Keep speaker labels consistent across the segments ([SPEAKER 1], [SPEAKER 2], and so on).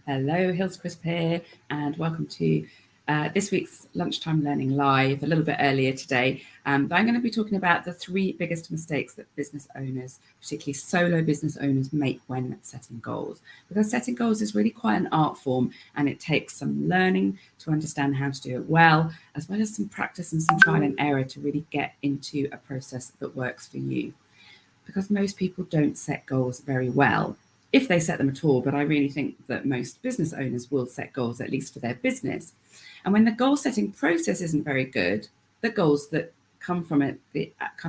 [SPEAKER 1] Hello, Hills Crisp here, and welcome to this week's Lunchtime Learning Live, a little bit earlier today. But I'm going to be talking about the 3 biggest mistakes that business owners, particularly solo business owners, make when setting goals. Because setting goals is really quite an art form, and it takes some learning to understand how to do it well, as well as some practice and some trial and error to really get into a process that works for you. Because most people don't set goals very well, if they set them at all, but I really think that most business owners will set goals, at least for their business. And when the goal setting process isn't very good, the goals that come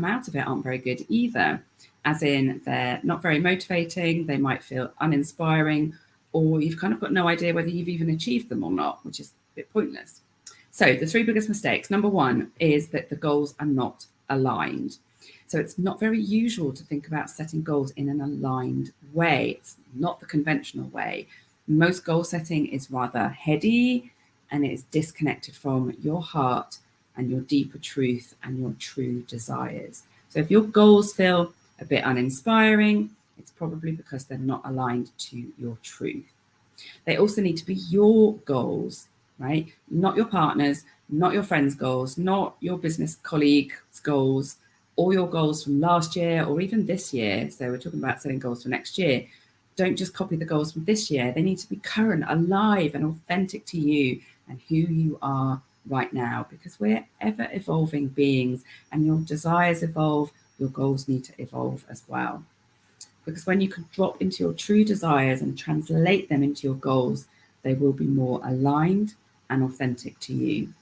[SPEAKER 1] out of it aren't very good either, as in they're not very motivating, they might feel uninspiring, or you've kind of got no idea whether you've even achieved them or not, which is a bit pointless. So the 3 biggest mistakes. Number 1 is that the goals are not aligned. So it's not very usual to think about setting goals in an aligned way. It's not the conventional way. Most goal setting is rather heady, and it is disconnected from your heart and your deeper truth and your true desires. So if your goals feel a bit uninspiring, it's probably because they're not aligned to your truth. They also need to be your goals, right? Not your partner's, not your friend's goals, not your business colleague's goals, or your goals from last year or even this year. So we're talking about setting goals for next year. Don't just copy the goals from this year. They need to be current, alive, and authentic to you and who you are right now, because we're ever evolving beings, and your desires evolve, your goals need to evolve as well. Because when you can drop into your true desires and translate them into your goals, they will be more aligned and authentic to you.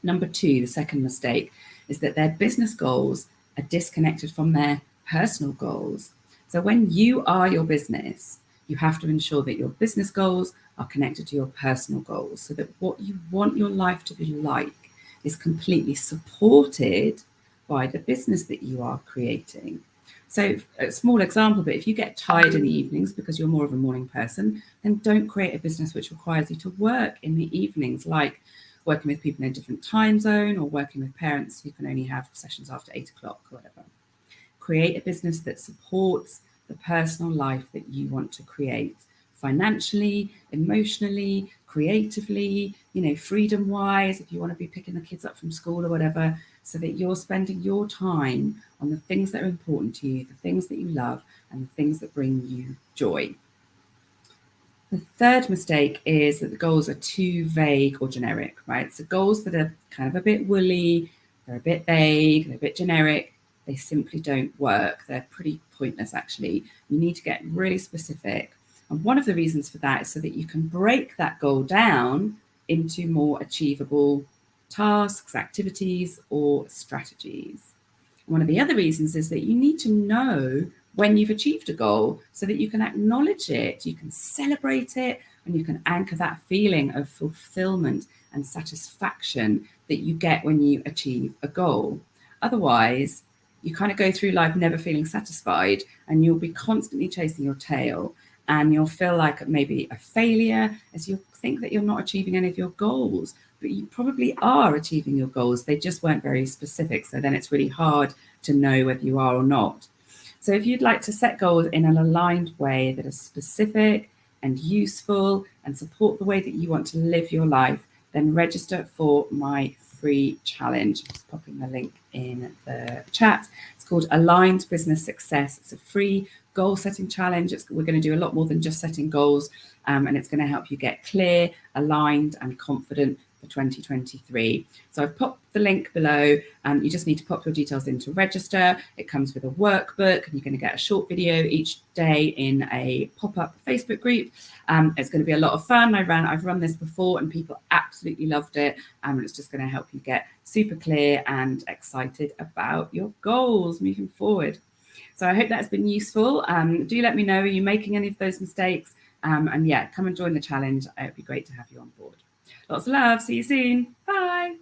[SPEAKER 1] Number 2, the second mistake, is that their business goals are disconnected from their personal goals. So when you are your business, you have to ensure that your business goals are connected to your personal goals, so that what you want your life to be like is completely supported by the business that you are creating. So a small example, but if you get tired in the evenings because you're more of a morning person, then don't create a business which requires you to work in the evenings, like working with people in a different time zone or working with parents who can only have sessions after 8 o'clock or whatever. Create a business that supports the personal life that you want to create, financially, emotionally, creatively, freedom-wise, if you want to be picking the kids up from school or whatever, so that you're spending your time on the things that are important to you, the things that you love, and the things that bring you joy. The third mistake is that the goals are too vague or generic, right? So goals that are kind of a bit woolly, they're a bit vague, they're a bit generic, they simply don't work. They're pretty pointless, actually. You need to get really specific. And one of the reasons for that is so that you can break that goal down into more achievable tasks, activities, or strategies. One of the other reasons is that you need to know when you've achieved a goal so that you can acknowledge it, you can celebrate it, and you can anchor that feeling of fulfillment and satisfaction that you get when you achieve a goal. Otherwise, you kind of go through life never feeling satisfied, and you'll be constantly chasing your tail, and you'll feel like maybe a failure as you think that you're not achieving any of your goals. But you probably are achieving your goals. They just weren't very specific. So then it's really hard to know whether you are or not. So if you'd like to set goals in an aligned way that are specific and useful and support the way that you want to live your life, then register for my free challenge. I'm just popping the link in the chat. It's called Aligned Business Success. It's a free goal setting challenge. We're going to do a lot more than just setting goals, and it's going to help you get clear, aligned, and confident for 2023. So I've popped the link below. You just need to pop your details in to register. It comes with a workbook, and you're going to get a short video each day in a pop-up Facebook group. It's going to be a lot of fun. I've run this before, and people absolutely loved it. And it's just going to help you get super clear and excited about your goals moving forward. So I hope that's been useful. Do let me know, are you making any of those mistakes? And yeah, come and join the challenge. It would be great to have you on board. Lots of love. See you soon. Bye.